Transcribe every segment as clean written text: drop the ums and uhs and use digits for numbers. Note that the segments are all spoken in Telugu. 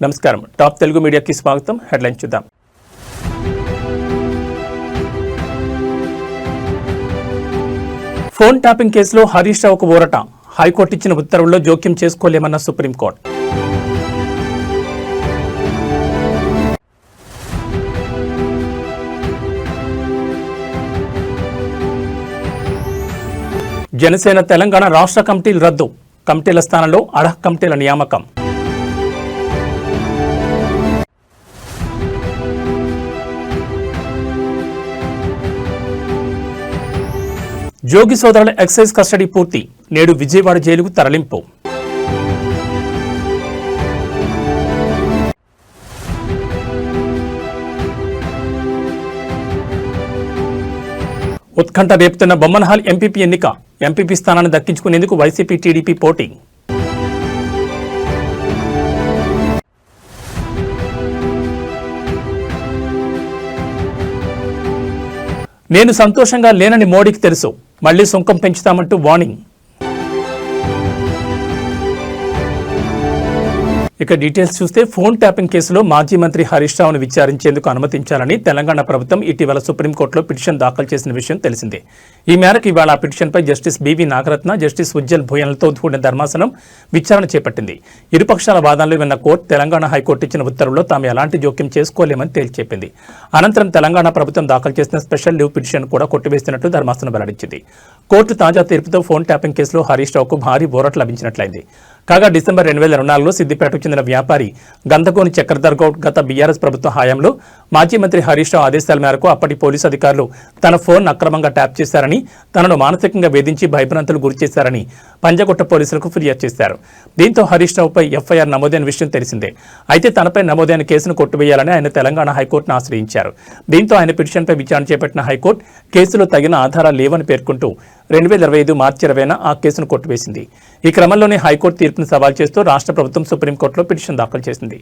నమస్కారం. టాప్ తెలుగు మీడియాకి స్వాగతం. హెడ్లైన్ చూద్దాం. ఫోన్ ట్యాపింగ్ కేసులో హరీష్ రావుకు ఊరట. హైకోర్టు ఇచ్చిన ఉత్తర్వుల్లో జోక్యం చేసుకోలేమన్న సుప్రీంకోర్టు. జనసేన తెలంగాణ రాష్ట్ర కమిటీలు రద్దు. కమిటీల స్థానంలో అర్హ కమిటీల నియామకం. జోగి సోదరుల ఎక్సైజ్ కస్టడీ పూర్తి. నేడు విజయవాడ జైలుకు తరలింపు. ఉత్కంఠ రేపుతున్న బొమ్మనహాల్ ఎంపీపీ ఎన్నిక. ఎంపీపీ స్థానాన్ని దక్కించుకునేందుకు వైసీపీ టీడీపీ పోటీ. నేను సంతోషంగా లేనని మోడీకి తెలుసు. మళ్లీ సుంకం పెంచుతామంటూ వార్నింగ్. ఇక డీటెయిల్స్ చూస్తే ఫోన్ ట్యాపింగ్ కేసులో మాజీ మంత్రి హరీష్ రావును విచారించేందుకు అనుమతించాలని తెలంగాణ ప్రభుత్వం ఇటీవల సుప్రీంకోర్టులో పిటిషన్ దాఖలు చేసిన విషయం తెలిసిందే. ఈ మేరకు ఇవాళ ఆ పిటిషన్పై justice BV Nagarathna, justice Ujjal భూయన్లతో కూడిన ధర్మాసనం విచారణ చేపట్టింది. ఇరుపక్షాల వాదనలు విన్న కోర్టు తెలంగాణ హైకోర్టు ఇచ్చిన ఉత్తర్వుల్లో తాము ఎలాంటి జోక్యం చేసుకోలేమని తేల్చెప్పింది. అనంతరం తెలంగాణ ప్రభుత్వం దాఖలు చేసిన స్పెషల్ లీవ్ పిటిషన్ కూడా కొట్టివేస్తున్నట్టు ధర్మాసనం వెల్లడించింది. కోర్టు తాజా తీర్పుతో ఫోన్ ట్యాపింగ్ కేసులో హరీష్ రావుకు భారీ ఊరట లభించినట్లయింది. కాగా డిసెంబర్ 2024లో సిద్దిపేటకు చెందిన వ్యాపారి గంధగోని చక్రధర్ గౌడ్ గత బీఆర్ఎస్ ప్రభుత్వ హయాంలో మాజీ మంత్రి హరీష్ రావు ఆదేశాల మేరకు అప్పటి పోలీసు అధికారులు తన ఫోన్ అక్రమంగా ట్యాప్ చేశారని, తనను మానసికంగా వేధించి భయభ్రాంతులు గురిచేశారని పంజగుట్ట పోలీసులకు ఫిర్యాదు చేశారు. దీంతో హరీష్ రావుపై ఎఫ్ఐఆర్ నమోదైన విషయం తెలిసిందే. అయితే తనపై నమోదైన కేసును కొట్టివేయాలని ఆయన తెలంగాణ హైకోర్టును ఆశ్రయించారు. దీంతో ఆయన పిటిషన్పై విచారణ చేపట్టిన హైకోర్టు కేసులో తగిన ఆధారాలు లేవని పేర్కొంటూ 2025 మార్చి 20న ఆ కేసును కొట్టివేసింది. ఈ క్రమంలోనే హైకోర్టు తీర్పును సవాల్ చేస్తూ రాష్ట్ర ప్రభుత్వం సుప్రీంకోర్టులో పిటిషన్ దాఖలు చేసింది.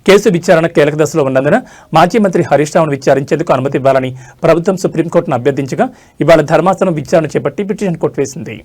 కేసు విచారణ కీలక దశలో ఉన్నందున మాజీ మంత్రి హరీష్ రావును విచారించేందుకు అనుమతి ఇవ్వాలని ప్రభుత్వం సుప్రీంకోర్టును అభ్యర్థించగా ఇవాళ ధర్మాసనం విచారణ చేపట్టి పిటిషన్ కొట్టివేసింది.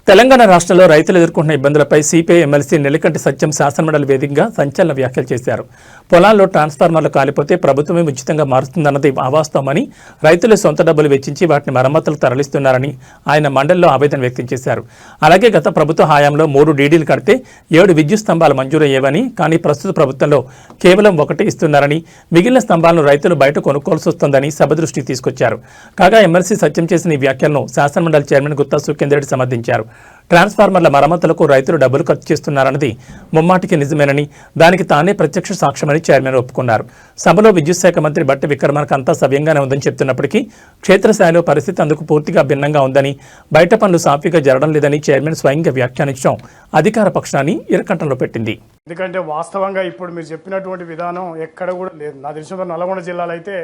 తెలంగాణ రాష్ట్రంలో రైతులు ఎదుర్కొంటున్న ఇబ్బందులపై సిపిఐ ఎమ్మెల్సీ నెల్లికంటి సత్యం శాసనమండలి వేదికగా సంచలన వ్యాఖ్యలు చేశారు. పొలాల్లో ట్రాన్స్ఫార్మర్లు కాలిపోతే ప్రభుత్వమే ఉచితంగా మారుస్తుందన్నది అవాస్తవమని, రైతులు సొంత డబ్బులు వెచ్చించి వాటిని మరమ్మతులు తరలిస్తున్నారని ఆయన మండలిలో ఆవేదన వ్యక్తం చేశారు. అలాగే గత ప్రభుత్వ హయాంలో 3 డీడీలు కడితే 7 విద్యుత్ స్తంభాలు మంజూరయ్యేవని, కానీ ప్రస్తుత ప్రభుత్వంలో కేవలం 1 ఇస్తున్నారని, మిగిలిన స్తంభాలను రైతులు బయట కొనుక్కోవాల్సి వస్తోందని సభ దృష్టికి తీసుకొచ్చారు. కాగా ఎమ్మెల్సీ సత్యం చేసిన ఈ వ్యాఖ్యలను శాసనమండలి చైర్మన్ గుత్తా సుఖేందర్ సమర్థించారు. ట్రాన్స్ఫార్మర్ల మరమ్మతులకు రైతులు డబ్బులు ఖర్చు చేస్తున్నారన్నది ముమ్మాటికి నిజమేనని, దానికి తానే ప్రత్యక్ష సాక్ష్యమని చైర్మన్ ఒప్పుకున్నారు. సభలో విద్యుత్ శాఖ మంత్రి బట్టి విక్రమార్క అంతా సవ్యంగానే ఉందని చెప్తున్నప్పటికీ క్షేత్రస్థాయిలో పరిస్థితి అందుకు పూర్తిగా భిన్నంగా ఉందని, బయట పనులు సాఫీగా జరగడం లేదని చైర్మన్ స్వయంగా వ్యాఖ్యానించడం అధికార పక్షాన్ని ఇరకంటంలో పెట్టింది. ఎందుకంటే వాస్తవంగా ఇప్పుడు మీరు చెప్పినటువంటి విధానం ఎక్కడ కూడా లేదు. నా తెలిసిన నల్గొండ జిల్లాలో అయితే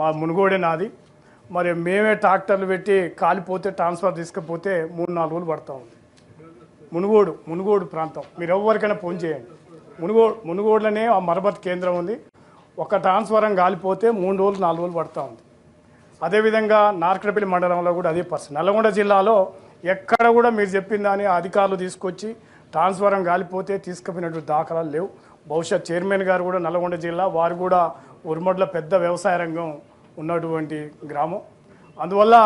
మా మునుగోడే నాది. మరి మేమే ట్రాక్టర్లు పెట్టి కాలిపోతే ట్రాన్స్ఫర్ తీసుకుపోతే 3-4 రోజులు పడుతూ ఉంది. మునుగోడు ప్రాంతం మీరు ఎవరికైనా ఫోన్ చేయండి. మునుగోడులోనే ఆ మరమ్మతు కేంద్రం ఉంది. ఒక ట్రాన్స్ఫారం కాలిపోతే 3 రోజులు 4 రోజులు పడుతూ ఉంది. అదేవిధంగా నార్కడపల్లి మండలంలో కూడా అదే పరిస్థితి. నల్గొండ జిల్లాలో ఎక్కడ కూడా మీరు చెప్పిన దాని అధికారులు తీసుకొచ్చి ట్రాన్స్ఫారం కాలిపోతే తీసుకుపోయినటువంటి దాఖలాలు లేవు. బహుశా చైర్మన్ గారు కూడా నల్గొండ జిల్లా, వారు కూడా ఉరుమడ్ల పెద్ద వ్యవసాయ రంగం ఉన్నటువంటి గ్రామం. అందువల్ల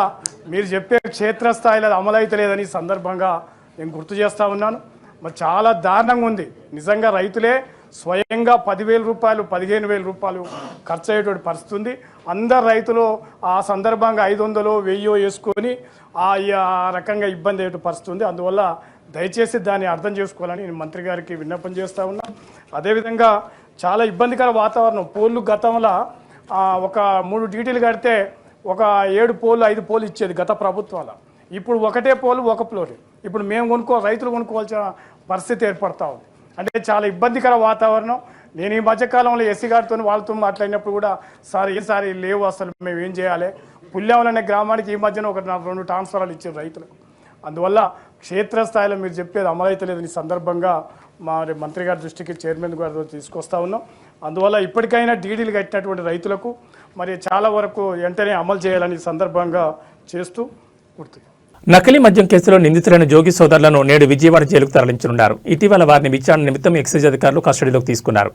మీరు చెప్పే క్షేత్రస్థాయిలో అమలు అయితే లేదని సందర్భంగా నేను గుర్తు చేస్తూ ఉన్నాను. మరి చాలా దారుణంగా ఉంది. నిజంగా రైతులే స్వయంగా 10,000 రూపాయలు 15,000 రూపాయలు ఖర్చు అయ్యేటువంటి పరిస్థితి ఉంది. అందరు రైతులు ఆ సందర్భంగా 500 1000 వేసుకొని ఆ రకంగా ఇబ్బంది అయ్యే పరిస్థితి ఉంది. అందువల్ల దయచేసి దాన్ని అర్థం చేసుకోవాలని నేను మంత్రి గారికి విన్నపం చేస్తూ ఉన్నా. అదేవిధంగా చాలా ఇబ్బందికర వాతావరణం. పోళ్ళు గతంలో ఒక 3 డీటీలు కడితే ఒక 7 పోలు 5 పోలు ఇచ్చేది గత ప్రభుత్వాల. ఇప్పుడు 1 పోలు 1 ఫ్లోర్. ఇప్పుడు మేము రైతులు కొనుక్కోవాల్సిన పరిస్థితి ఏర్పడతా ఉంది. అంటే చాలా ఇబ్బందికర వాతావరణం. నేను ఈ మధ్యకాలంలో ఎస్సీ గారితో వాళ్ళతో మాట్లాడినప్పుడు కూడా సార్ లేవు, అసలు మేము ఏం చేయాలి, పుల్యావల్ అనే గ్రామానికి ఈ మధ్యన ఒక 2 ట్రాన్స్ఫరాలు ఇచ్చారు రైతులకు. అందువల్ల క్షేత్రస్థాయిలో మీరు చెప్పేది అమలైతలేదు. ఈ సందర్భంగా మంత్రి గారి దృష్టికి చైర్మన్ గారితో తీసుకొస్తా ఉన్నాం. అందువల్ల ఇప్పటికైనా డీడీలు కట్టినటువంటి రైతులకు మరి చాలా వరకు వెంటనే అమలు చేయాలని సందర్భంగా చేస్తూ గుర్తు. నకిలీ మద్యం కేసులో నిందితులైన జోగి సోదరులను నేడు విజయవాడ జైలుకు తరలించనున్నారు. ఇటీవల వారిని విచారణ నిమిత్తం ఎక్సైజ్ అధికారులు కస్టడీలోకి తీసుకున్నారు.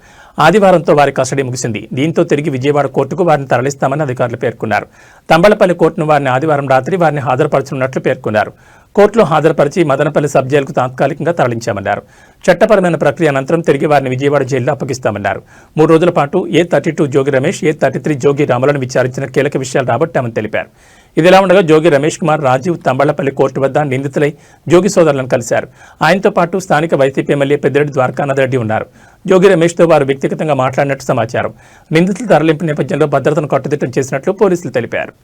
ఆదివారంతో వారి కస్టడీ ముగిసింది. దీంతో తిరిగి విజయవాడ కోర్టుకు వారిని తరలిస్తామని అధికారులు పేర్కొన్నారు. తంబళ్లపల్లి కోర్టును వారిని ఆదివారం రాత్రి వారిని హాజరుపరచనున్నట్లు పేర్కొన్నారు. కోర్టులో హాజరుపరిచి మదనపల్లి సబ్ జైలుకు తాత్కాలికంగా తరలించామన్నారు. చట్టపరమైన ప్రక్రియ అనంతరం తిరిగి వారిని విజయవాడ జైల్లో అప్పగిస్తామన్నారు. 3 రోజుల పాటు A32 జోగి రమేష్, A33 జోగి రాములను విచారించిన కీలక విషయాలు రాబట్టామని తెలిపారు. ఇదిలా ఉండగా జోగి రమేష్ కుమార్, రాజీవ్ తంబళ్లపల్లి కోర్టు వద్ద నిందితులై జోగి సోదరులను కలిశారు. ఆయనతో పాటు స్థానిక వైసీపీ ఎమ్మెల్యే పెద్దిరెడ్డి ద్వారకానాథ్ రెడ్డి ఉన్నారు. జోగి రమేష్తో వారు వ్యక్తిగతంగా మాట్లాడినట్టు సమాచారం. నిందితుల తరలింపు నేపథ్యంలో భద్రతను కట్టుదిట్టం చేసినట్లు పోలీసులు తెలిపారు.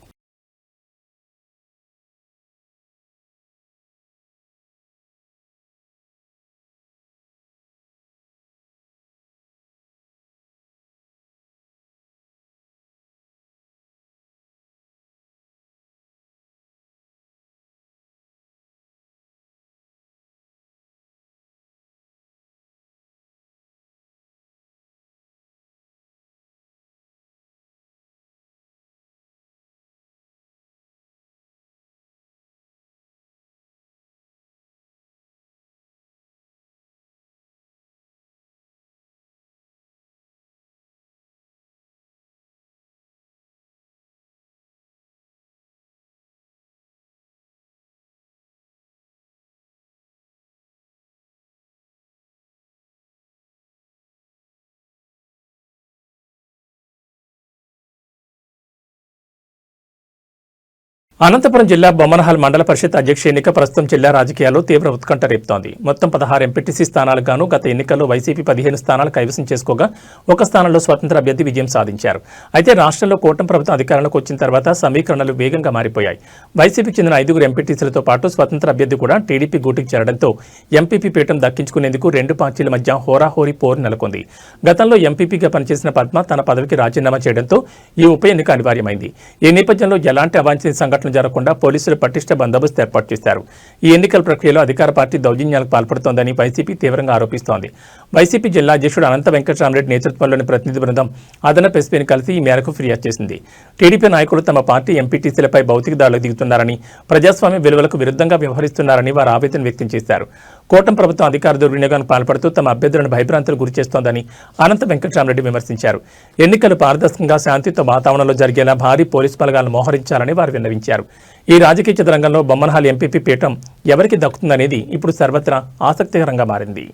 అనంతపురం జిల్లా బొమ్మనహల్ మండల పరిషత్ అధ్యక్ష ఎన్నిక ప్రస్తుతం జిల్లా రాజకీయాల్లో తీవ్ర ఉత్కంఠ రేపుతోంది. మొత్తం 16 ఎంపీటీసీ స్థానాలకు గాను గత ఎన్నికల్లో వైసీపీ 15 స్థానాలు కైవసం చేసుకోగా ఒక స్థానంలో స్వతంత్ర అభ్యర్థి విజయం సాధించారు. అయితే రాష్ట్రంలో కూటమి ప్రభుత్వం అధికారంలోకి వచ్చిన తర్వాత సమీకరణలు వేగంగా మారిపోయాయి. వైసీపీకి చెందిన 5 ఎంపీటీసీలతో పాటు స్వతంత్ర అభ్యర్థి కూడా టీడీపీ గూటికి చేరడంతో ఎంపీపీ పీఠం దక్కించుకునేందుకు 2 పార్టీల మధ్య హోరాహోరీ పోరు నెలకొంది. గతంలో ఎంపీపీగా పనిచేసిన పద్మ తన పదవికి రాజీనామా చేయడంతో ఈ ఉప ఎన్నిక అనివార్యమైంది. ఈ నేపథ్యంలో ఎలాంటి అవాంఛనీయ సంఘటనలు జరగకుండా పోలీసులు పటిష్ట బందోబస్తు ఏర్పాటు చేశారు. ఈ ఎన్నికల ప్రక్రియలో అధికార పార్టీ దౌర్జన్యాలకు పాల్పడుతోందని వైసీపీ తీవ్రంగా ఆరోపిస్తోంది. వైసీపీ జిల్లా అధ్యక్షుడు అనంత వెంకటరామరెడ్డి నేతృత్వంలోని ప్రతినిధి బృందం అదనపు ఎస్పీని కలిసి ఈ మేరకు ఫిర్యాదు చేసింది. టీడీపీ నాయకులు తమ పార్టీ ఎంపీటీసీలపై భౌతిక దాడులకు దిగుతున్నారని, ప్రజాస్వామ్య విలువలకు విరుద్ధంగా వ్యవహరిస్తున్నారని వారు ఆవేదన వ్యక్తం చేశారు. కూటమి ప్రభుత్వం అధికార దుర్వినియోగానికి పాల్పడుతూ తమ అభ్యర్థులను భయభ్రాంతులకు గురిచేస్తోందని అనంత వెంకటరామరెడ్డి విమర్శించారు. ఎన్నికలు పారదర్శకంగా శాంతియుత వాతావరణంలో జరిగేలా భారీ పోలీసు బలగాలను మోహరించాలని వారు విన్నవించారు. ఈ రాజకీయ చదరంగంలో బొమ్మనహల్ ఎంపీపీ పీఠం ఎవరికి దక్కుతుందనేది ఇప్పుడు సర్వత్రా ఆసక్తికరంగా మారింది.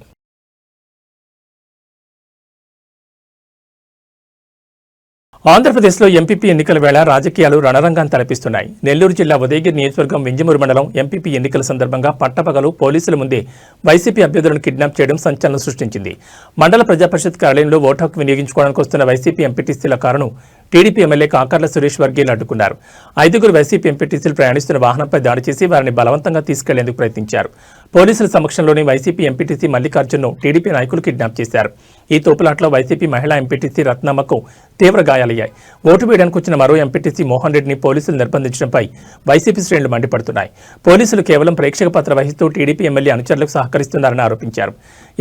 ఆంధ్రప్రదేశ్లో ఎంపీపీ ఎన్నికల వేళ రాజకీయాలు రణరంగాన్ని తలపిస్తున్నాయి. నెల్లూరు జిల్లా ఉదయగిరి నియోజకవర్గం వింజమూరు మండలం ఎంపీపీ ఎన్నికల సందర్భంగా పట్టపగలు పోలీసుల ముందే వైసీపీ అభ్యర్థులను కిడ్నాప్ చేయడం సంచలనం సృష్టించింది. మండల ప్రజాపరిషత్ కార్యాలయంలో ఓటు హక్కు వినియోగించుకోవడానికి వస్తున్న వైసీపీ ఎంపీటీసీల కారును టీడీపీ ఎమ్మెల్యే కాకర్ల సురేష్ వర్గీయులు అడ్డుకున్నారు. 5 వైసీపీ ఎంపీటీసీలు ప్రయాణిస్తున్న వాహనంపై దాడి చేసి వారిని బలవంతంగా తీసుకెళ్లేందుకు ప్రయత్నించారు. పోలీసుల సమక్షంలోని వైసీపీ ఎంపీటీసీ మల్లికార్జున్ను టీడీపీ నాయకులు కిడ్నాప్ చేశారు. ఈ తోపులాట్లో వైసీపీ మహిళా ఎంపీటీసీ రత్నమ్మకు తీవ్ర గాయాలయ్యాయి. ఓటు వేయడానికి వచ్చిన మరో ఎంపీటీసీ మోహన్ రెడ్డిని పోలీసులు నిర్బంధించడంపై వైసీపీ శ్రేణులు మండిపడుతున్నాయి. పోలీసులు కేవలం ప్రేక్షక పాత్ర వహిస్తూ టీడీపీ ఎమ్మెల్యే అనుచరులకు సహకరిస్తున్నారని ఆరోపించారు.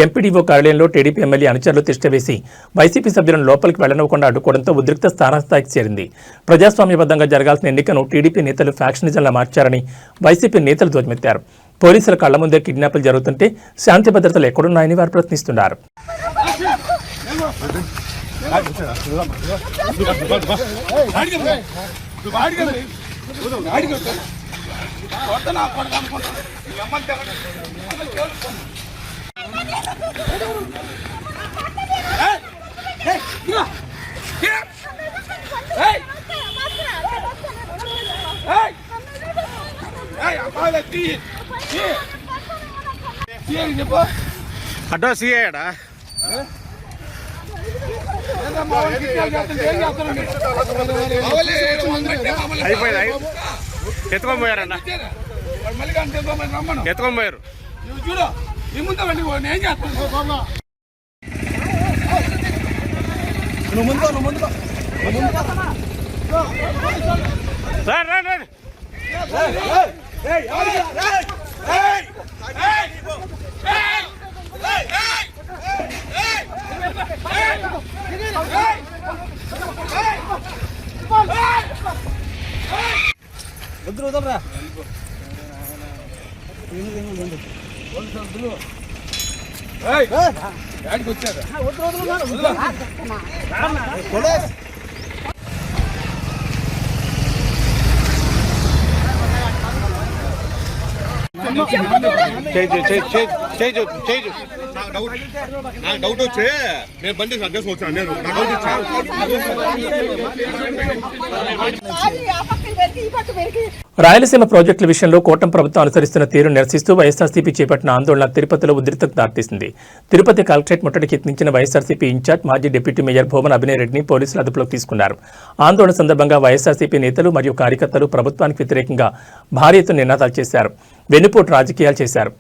ఎంపీడీఓ కార్యాలయంలో టీడీపీ ఎమ్మెల్యే అనుచరులు తిష్టవేసి వైసీపీ సభ్యులను లోపలికి వెళ్లనివ్వకుండా అడ్డుకోవడంతో ఉద్రిక్త స్థాయికి చేరింది. ప్రజాస్వామ్యబద్ధంగా జరగాల్సిన ఎన్నికను టీడీపీ నేతలు ఫ్యాక్షనిజంలా మార్చారని వైసీపీ నేతలు ధ్వజమెత్తారు. పోలీసుల కళ్ల ముందే కిడ్నాపులు జరుగుతుంటే శాంతి భద్రతలు ఎక్కడున్నాయని వారు ప్రశ్నిస్తున్నారు. అడ్డా సీఏడా అయిపోయింది. ఎత్తుకొని పోయారన్న, ఎత్తుకొని పోయారు. చూడు ఈ ముందు ఏం చేస్తాను రండి వద్దురా నాకు డౌట్ వచ్చే నేను బండి అడ్రస్ వచ్చాను నేను నా డౌట్ రాయలసీమ ప్రాజెక్టుల విషయంలో కూటమి ప్రభుత్వం అనుసరిస్తున్న తీరును నిరసిస్తూ వైఎస్ఆర్సీపీ చేపట్టిన ఆందోళన తిరుపతిలో ఉద్రిక్తతకు దారితీసింది. తిరుపతి కలెక్టరేట్ ముట్టడికి యత్నించిన వైఎస్ఆర్సీపీ ఇన్ఛార్జ్ మాజీ డిప్యూటీ మేయర్ భూమన అభినయ్ రెడ్డిని పోలీసులు అదుపులోకి తీసుకున్నారు. ఆందోళన సందర్భంగా వైఎస్ఆర్సీపీ నేతలు మరియు కార్యకర్తలు ప్రభుత్వానికి వ్యతిరేకంగా భారీ ఎత్తున నినాదాలు చేశారు. వెన్నుపోటు రాజకీయాలు చేశారు.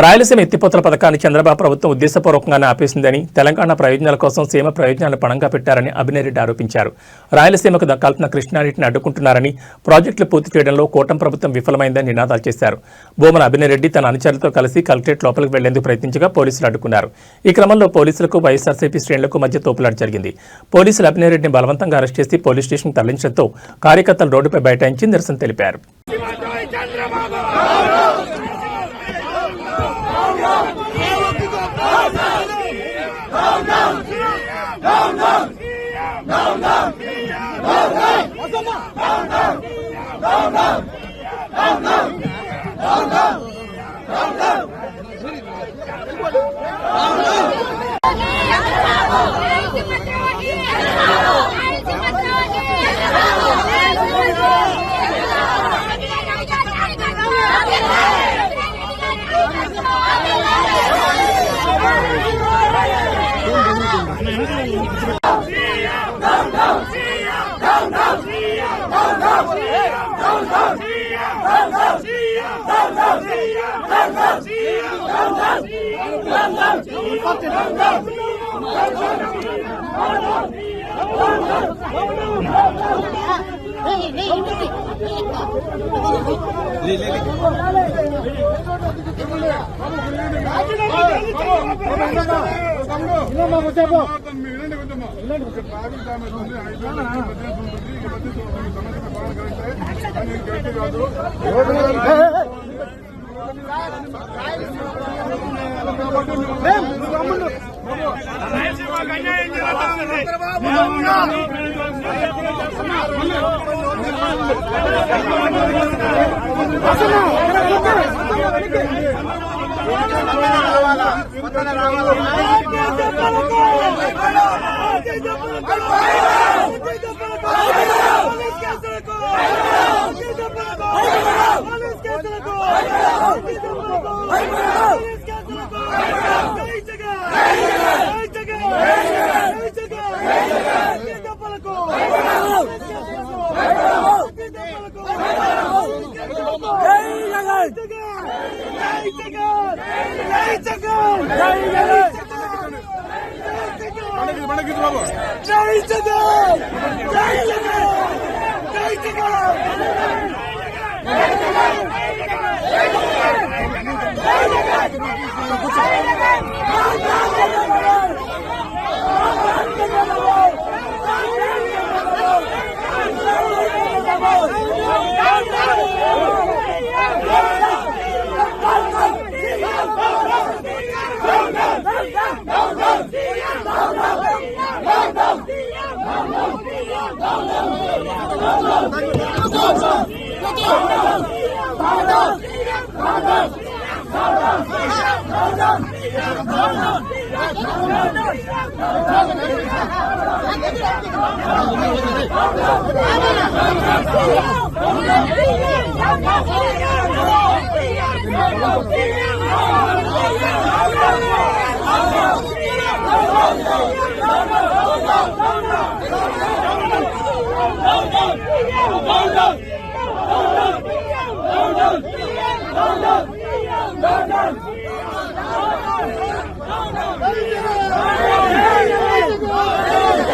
రాయలసీమ ఎత్తిపోతల పథకాన్ని చంద్రబాబు ప్రభుత్వం ఉద్దేశపూర్వకంగానే ఆపేసిందని, తెలంగాణ ప్రయోజనాల కోసం సీమ ప్రయోజనాలను పణంగా పెట్టారని అభినయ్ రెడ్డి ఆరోపించారు. రాయలసీమకు దక్కాల్సిన కృష్ణానీటిని అడ్డుకుంటున్నారని, ప్రాజెక్టులు పూర్తి చేయడంలో కూటమి ప్రభుత్వం విఫలమైందని నినాదాలు చేశారు. భూమన అభినయ్ రెడ్డి తన అనుచరులతో కలిసి కలెక్టరేట్ లోపలికి వెళ్లేందుకు ప్రయత్నించగా పోలీసులు అడ్డుకున్నారు. ఈ క్రమంలో పోలీసులకు వైఎస్ఆర్సీపీ శ్రేణులకు మధ్య తోపులాట జరిగింది. పోలీసులు అభినయ్ రెడ్డిని బలవంతంగా అరెస్ట్ చేసి పోలీస్ స్టేషన్కు తరలించడంతో కార్యకర్తలు రోడ్డుపై బైఠాయించి నిరసన తెలిపారు.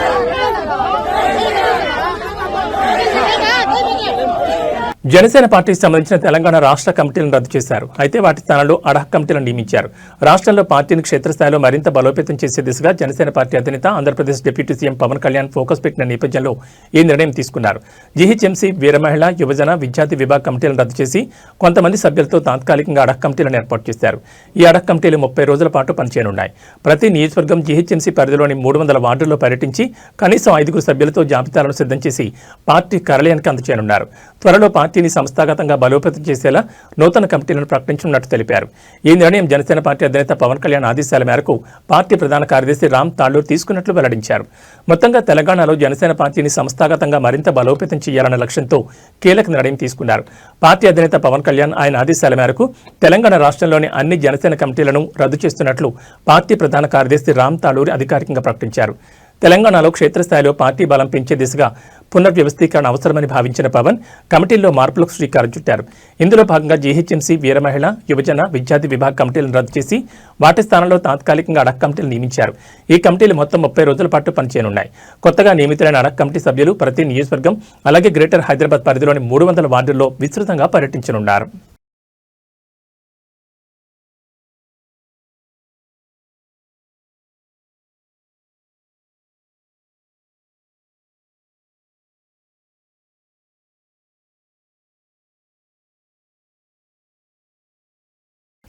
Down, జనసేన పార్టీకి సంబంధించిన తెలంగాణ రాష్ట్ర కమిటీలను రద్దు చేశారు. అయితే వాటి స్థానంలో అడహక్ కమిటీలను నియమించారు. రాష్ట్రంలో పార్టీని క్షేత్రస్థాయిలో మరింత బలోపేతం చేసే దిశగా జనసేన పార్టీ అధినేత Andhra Pradesh deputy CM Pawan Kalyan focus పెట్టిన నేపథ్యంలో ఈ నిర్ణయం తీసుకున్నారు. జీహెచ్ఎంసీ, వీరమహిళ, యువజన, విద్యార్థి విభాగ కమిటీలను రద్దు చేసి కొంతమంది సభ్యులతో తాత్కాలికంగా అడహక్ కమిటీలను ఏర్పాటు చేశారు. ఈ అడహక్ కమిటీలు 30 రోజుల పాటు పనిచేయనున్నాయి. ప్రతి నియోజకవర్గం జీహెచ్ఎంసీ పరిధిలోని 300 వార్డుల్లో పర్యటించి కనీసం 5 సభ్యులతో జాబితాలను సిద్ధం చేసి పార్టీ కార్యాలయానికి అందజేయనున్నారు. త్వరలో పార్టీని సంస్థాగతంగా బలోపేతం చేసేలా నూతన కమిటీలను ప్రకటించనున్నట్టు తెలిపారు. ఈ నిర్ణయం జనసేన పార్టీ అధినేత పవన్ కళ్యాణ్ ఆదేశాల మేరకు పార్టీ ప్రధాన కార్యదర్శి రామ్ తాళ్లూర్ తీసుకున్నట్లు వెల్లడించారు. మొత్తంగా తెలంగాణలో జనసేన పార్టీని సంస్థాగతంగా మరింత బలోపేతం చేయాలన్న లక్ష్యంతో కీలక నిర్ణయం తీసుకున్నారు. పార్టీ అధినేత పవన్ కళ్యాణ్ ఆయన ఆదేశాల మేరకు తెలంగాణ రాష్ట్రంలోని అన్ని జనసేన కమిటీలను రద్దు చేస్తున్నట్లు పార్టీ ప్రధాన కార్యదర్శి రామ్ తాళ్లూర్ అధికారికంగా ప్రకటించారు. తెలంగాణలో క్షేత్రస్థాయిలో పార్టీ బలం పెంచే దిశగా పునర్వ్యవస్థీకరణ అవసరమని భావించిన పవన్ కమిటీల్లో మార్పులకు శ్రీకారం చుట్టారు. ఇందులో భాగంగా జీహెచ్ఎంసీ, వీరమహిళ, యువజన, విద్యార్థి విభాగ కమిటీలను రద్దు చేసి వాటి స్థానంలో తాత్కాలికంగా అడక్ కమిటీలు నియమించారు. ఈ కమిటీలు మొత్తం 30 రోజుల పాటు పనిచేయనున్నాయి. కొత్తగా నియమితులైన అడక్ కమిటీ సభ్యులు ప్రతి నియోజకవర్గం అలాగే గ్రేటర్ హైదరాబాద్ పరిధిలోని 300 వార్డుల్లో విస్తృతంగా పర్యటించనున్నారు.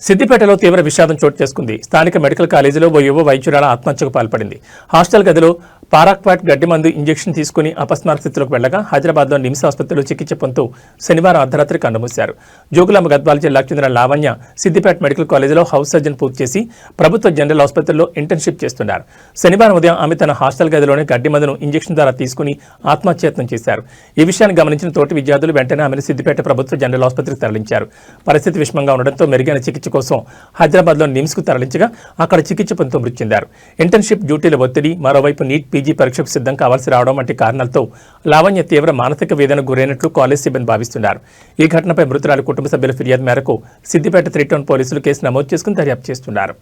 సిద్దిపేటలో తీవ్ర విషాదం చోటు చేసుకుంది. స్థానిక మెడికల్ కాలేజీలో ఓ యువ వైద్యురాల ఆత్మహత్యకు పాల్పడింది. హాస్టల్ గదిలో పారాక్వాట్ గడ్డి మందు ఇంజెక్షన్ తీసుకుని అపస్మారక స్థితిలోకి వెళ్లగా హైదరాబాద్లో నిమ్స్ ఆసుపత్రిలో చికిత్స పొందుతూ శనివారం అర్ధరాత్రి కన్నుమూశారు. జోగులాంబ గద్వాల జిల్లాకు చెందిన లావణ్య సిద్దిపేట మెడికల్ కాలేజీలో హౌస్ సర్జన్ పూర్తి చేసి ప్రభుత్వ జనరల్ ఆసుపత్రిలో ఇంటర్న్షిప్ చేస్తున్నారు. శనివారం ఉదయం ఆమె తన హాస్టల్ గదిలోనే గడ్డి మందును ఇంజెక్షన్ ద్వారా తీసుకుని ఆత్మహత్యయత్నం చేశారు. ఈ విషయాన్ని గమనించిన తోటి విద్యార్థులు వెంటనే ఆమెను సిద్దిపేట ప్రభుత్వ జనరల్ ఆసుపత్రికి తరలించారు. పరిస్థితి విషమంగా ఉండడంతో మెరుగైన చికిత్స కోసం హైదరాబాద్లో నిమ్స్కు తరలించగా అక్కడ చికిత్స పొందుతూ మృతి చెందారు. ఇంటర్న్షిప్ డ్యూటీల ఒత్తిడి, మరోవైపు నీట్ పీజీ పరీక్షకు సిద్ధం కావాల్సి రావడం వంటి కారణాలతో లావణ్య తీవ్ర మానసిక వేదనకు గురైనట్లు కాలేజ్ సిబ్బంది భావిస్తున్నారు. ఈ ఘటనపై మృతురాలి కుటుంబ సభ్యుల ఫిర్యాదు మేరకు సిద్దిపేట 3 టౌన్ పోలీసులు కేసు నమోదు చేసుకుని దర్యాప్తు చేస్తున్నారు.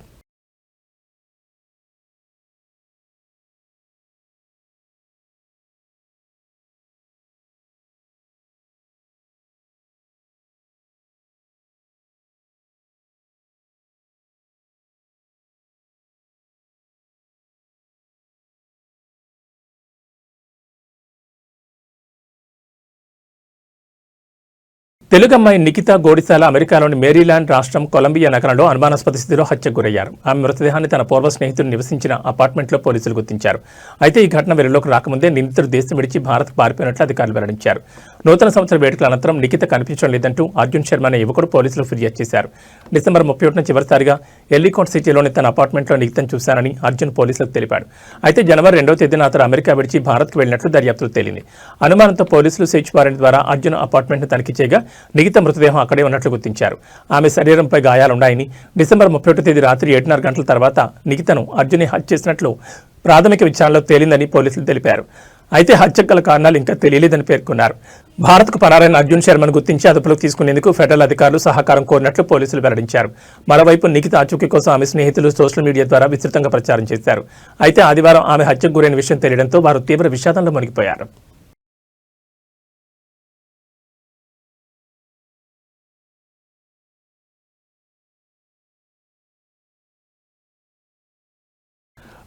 తెలుగు అమ్మాయి నిఖిత గోడిశాల అమెరికాలోని మేరీల్యాండ్ రాష్ట్రం కొలంబియా నగరంలో అనుమానాస్పద స్థితిలో హత్యకు గురయ్యారు. ఆమె మృతదేహాన్ని తన పూర్వ స్నేహితుడు నివసించిన అపార్ట్మెంట్లో పోలీసులు గుర్తించారు. అయితే ఈ ఘటన వెలుగులోకి రాకముందే నిందితుడు దేశం విడిచి భారత్కు పారిపోయినట్లు అధికారులు వెల్లడించారు. నూతన సంవత్సర వేడుకల అనంతరం నిఖిత కనిపించడం లేదంటూ అర్జున్ శర్మ అనే యువకుడు పోలీసులకు ఫిర్యాదు చేశారు. డిసెంబర్ 31న చివరిసారిగా ఎల్లికోట్ సిటీలోని తన అపార్ట్మెంట్లో నిఖితను చూశానని అర్జున్ పోలీసులకు తెలిపాడు. అయితే జనవరి 2వ తేదీన అతను అమెరికా విడిచి భారత్కు వెళ్లినట్లు దర్యాప్తులో తేలింది. అనుమానంతో పోలీసులు సెర్చ్ వారెంట్ ద్వారా అర్జున్ అపార్ట్మెంట్ను తనిఖీ చేయగా నిఖిత మృతదేహం అక్కడే ఉన్నట్లు గుర్తించారు. ఆమె శరీరంపై గాయాలున్నాయని, డిసెంబర్ 31వ తేదీ రాత్రి 7:30 గంటల తర్వాత నిఖితను అర్జునే హత్య చేసినట్లు ప్రాథమిక విచారణలో తేలిందని పోలీసులు తెలిపారు. అయితే హత్యకు గల కారణాలు ఇంకా తెలియలేదని పేర్కొన్నారు. భారత్కు పరారైన అర్జున్ శర్మను గుర్తించి అదుపులోకి తీసుకునేందుకు ఫెడరల్ అధికారులు సహకారం కోరినట్లు పోలీసులు వెల్లడించారు. మరోవైపు నిఖిత ఆచూకీ కోసం ఆమె స్నేహితులు సోషల్ మీడియా ద్వారా విస్తృతంగా ప్రచారం చేశారు. అయితే ఆదివారం ఆమె హత్యకు గురైన విషయం తెలియడంతో వారు తీవ్ర విషాదంలో మునిగిపోయారు.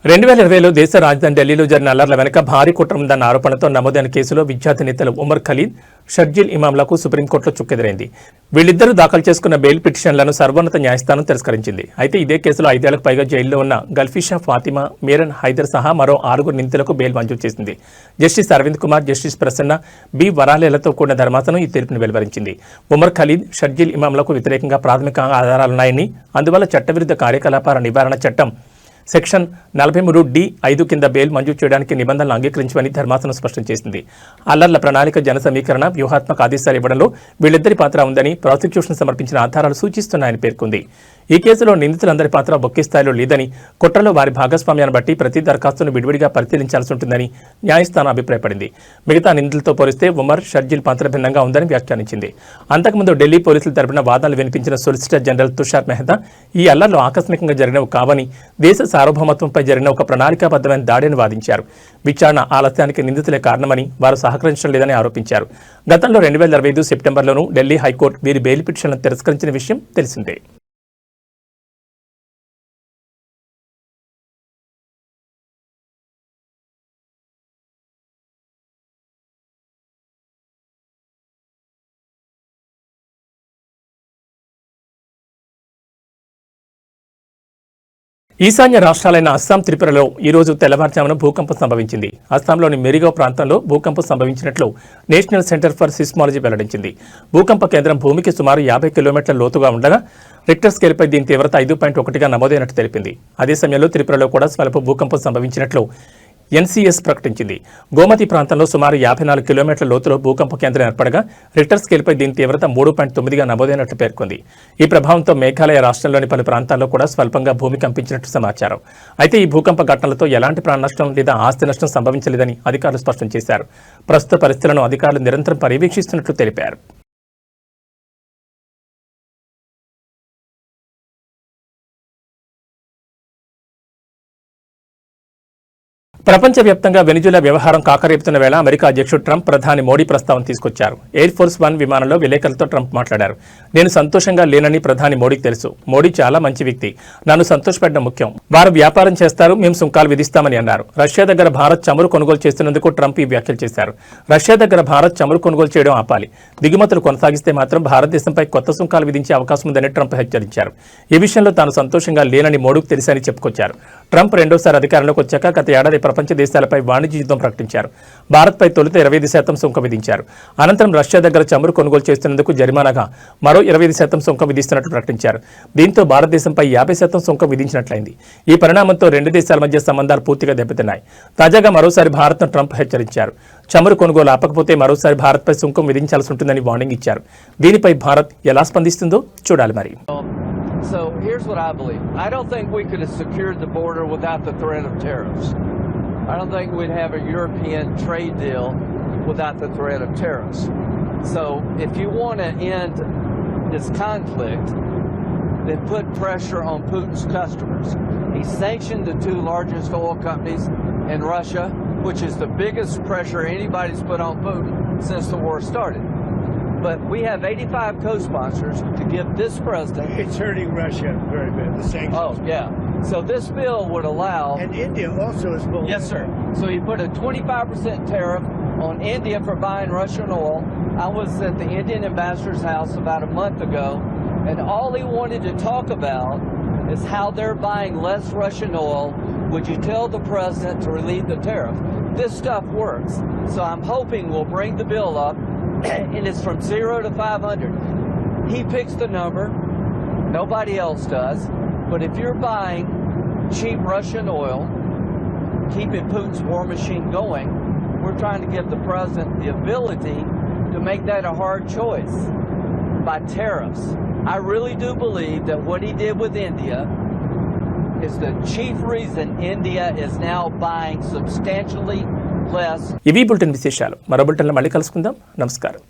రెండు 2020లో దేశ రాజధాని ఢిల్లీలో జరిగిన అల్లర్ల వెనుక భారీ కుట్ర ఉందన్న ఆరోపణతో నమోదైన కేసులో విద్యార్థి నేతలు ఉమర్ ఖలీద్, షర్జీల్ ఇమాంలకు సుప్రీంకోర్టులో చుక్కెదురైంది. వీళ్ళిద్దరూ దాఖలు చేసుకున్న బెయిల్ పిటిషన్లను సర్వోన్నత న్యాయస్థానం తిరస్కరించింది. అయితే ఇదే కేసులో 5 ఏళ్లకు పైగా జైల్లో ఉన్న గల్ఫీషా ఫాతిమా, మీరన్ హైదర్ సహా మరో 6 నిందితులకు బెయిల్ మంజూరు చేసింది. Justice Aravind Kumar, justice Prasanna B వరాలేలతో కూడిన ధర్మాసనం ఈ తీర్పును వెలువరించింది. ఉమర్ ఖలీద్, షర్జీల్ ఇమాంలకు వ్యతిరేకంగా ప్రాథమిక ఆధారాలున్నాయని, అందువల్ల చట్టవిరుద్ధ కార్యకలాపాల నివారణ చట్టం సెక్షన్ 43(d)(5) కింద బెయిల్ మంజూరు చేయడానికి నిబంధనలు అంగీకరించమని ధర్మాసనం స్పష్టం చేసింది. అల్లర్ల ప్రణాళిక, జన సమీకరణ, వ్యూహాత్మక ఆదేశాలు ఇవ్వడంలో వీళ్ళిద్దరి పాత్ర ఉందని ప్రాసిక్యూషన్ సమర్పించిన ఆధారాలు సూచిస్తున్నాయని పేర్కొంది. ఈ కేసులో నిందితులందరి పాత్ర ఒకే స్థాయిలో లేదని, కుట్రలో వారి భాగస్వామ్యాన్ని బట్టి ప్రతి దరఖాస్తును విడివిడిగా పరిశీలించాల్సి ఉంటుందని న్యాయస్థానం అభిప్రాయపడింది. మిగతా నిందితులతో పోలిస్తే ఉమర్, షర్జిల్ పాత్ర భిన్నంగా ఉందని వ్యాఖ్యానించింది. అంతకుముందు ఢిల్లీ పోలీసులు తరపున వాదనలు వినిపించిన సొలిసిటర్ జనరల్ తుషార్ మెహతా ఈ అల్లర్లు ఆకస్మికంగా జరిగినవి కావని, దేశ సార్వభౌమత్వంపై జరిగిన ఒక ప్రణాళికాబద్ధమైన దాడిని వాదించారు. విచారణ ఆలస్యానికి నిందితులే కారణమని, వారు సహకరించడం లేదని ఆరోపించారు. గతంలో 2025 సెప్టెంబర్లోనూ ఢిల్లీ హైకోర్టు వీరి బెయిల్ పిటిషన్లను తిరస్కరించిన విషయం తెలిసిందే. ఈశాన్య రాష్ట్రాలైన అస్సాం, త్రిపురలో ఈ రోజు తెల్లవారుజామున భూకంపం సంభవించింది. అస్సాంలోని మెరిగావ్ ప్రాంతంలో భూకంపం సంభవించినట్లు నేషనల్ సెంటర్ ఫర్ సిస్మాలజీ వెల్లడించింది. భూకంప కేంద్రం భూమికి సుమారు 50 కిలోమీటర్ల లోతుగా ఉండగా రిక్టర్ స్కేల్పై దీని తీవ్రత 5.1గా నమోదైనట్టు తెలిపింది. అదే సమయంలో త్రిపురలో కూడా స్వల్ప భూకంపం సంభవించినట్లు ఎన్సీఎస్ ప్రకటించింది. గోమతి ప్రాంతంలో సుమారు 54 కిలోమీటర్ల లోతులో భూకంప కేంద్రం ఏర్పడగా రిక్టర్ స్కేల్పై దీని తీవ్రత 3.9గా నమోదైనట్లు పేర్కొంది. ఈ ప్రభావంతో మేఘాలయ రాష్ట్రంలోని పలు ప్రాంతాల్లో కూడా స్వల్పంగా భూమి కంపించినట్టు సమాచారం. అయితే ఈ భూకంప ఘటనలతో ఎలాంటి ప్రాణ నష్టం లేదా ఆస్తి నష్టం సంభవించలేదని అధికారులు స్పష్టం చేశారు. ప్రస్తుత పరిస్థితులను అధికారులు నిరంతరం పర్యవేక్షిస్తున్నట్లు తెలిపారు. ప్రపంచవ్యాప్తంగా వెనిజులా వ్యవహారం కాకరేపుతున్న వేళ అమెరికా అధ్యక్షుడు ట్రంప్ ప్రధాని మోడీ ప్రస్తావన తీసుకొచ్చారు. ఎయిర్ ఫోర్స్ 1 విమానంలో విలేకరులతో ట్రంప్ మాట్లాడారు. నేను సంతోషంగా లేనని ప్రధాని మోడీకి తెలుసు. మోడీ చాలా మంచి వ్యక్తి. నన్ను సంతోషపెట్టడం ముఖ్యం. వారు వ్యాపారం చేస్తారు, మేము సుంకాలు విధిస్తామని అన్నారు. రష్యా దగ్గర భారత్ చమురు కొనుగోలు చేస్తున్నందుకు ట్రంప్ ఈ వ్యాఖ్యలు చేశారు. రష్యా దగ్గర భారత్ చమురు కొనుగోలు చేయడం ఆపాలి. దిగుమతులు కొనసాగిస్తే మాత్రం భారతదేశంపై కొత్త సుంకాలు విధించే అవకాశం ఉందని ట్రంప్ హెచ్చరించారు. ఈ విషయంలో తాను సంతోషంగా లేనని మోడీకి తెలుసని చెప్పుకొచ్చారు. ట్రంప్ రెండోసారి అధికారంలోకి వచ్చాక గత ఏడాది ప్రపంచ దేశాలపై వాణిజ్య యుద్ధం ప్రకటించారు. భారత్పై తొలుత 25% సుంకం విధించారు. అనంతరం రష్యా దగ్గర చమురు కొనుగోలు చేస్తున్నందుకు జరిమానాగా మరో 25% సుంకం విధిస్తున్నట్లు ప్రకటించారు. దీంతో భారతదేశంపై 50% సుంకం విధించినట్లయింది. ఈ పరిణామంతో రెండు దేశాల మధ్య సంబంధాలు పూర్తిగా దెబ్బతిన్నాయి. తాజాగా మరోసారి భారత్ను ట్రంప్ హెచ్చరించారు. చమురు కొనుగోలు ఆపకపోతే మరోసారి భారత్పై సుంకం విధించాల్సి ఉంటుందని వార్నింగ్ ఇచ్చారు. దీనిపై భారత్ ఎలా స్పందిస్తుందో చూడాలి మరి. So here's what I believe. I don't think we could have secured the border without the threat of tariffs. I don't think we'd have a European trade deal without the threat of tariffs. So if you want to end this conflict, then put pressure on Putin's customers. He sanctioned the 2 largest oil companies in Russia, which is the biggest pressure anybody's put on Putin since the war started. But we have 85 co-sponsors to give this president... It's hurting Russia very bad, the sanctions. Oh, yeah. So this bill would allow... And India also is bullying. Yes, sir. So he put a 25% tariff on India for buying Russian oil. I was at the Indian ambassador's house about a month ago, and all he wanted to talk about is how they're buying less Russian oil. Would you tell the president to relieve the tariff? This stuff works. So I'm hoping we'll bring the bill up, and it's from 0 to 500. He picks the number, nobody else does. But if you're buying cheap Russian oil, keeping Putin's war machine going, we're trying to give the president the ability to make that a hard choice by tariffs. I really do believe that what he did with India is the chief reason India is now buying substantially less. ఇవి బులెటిన్ విశేషాలు. మరో బులెటిన్లో మళ్ళీ కలుసుకుందాం. నమస్కారం.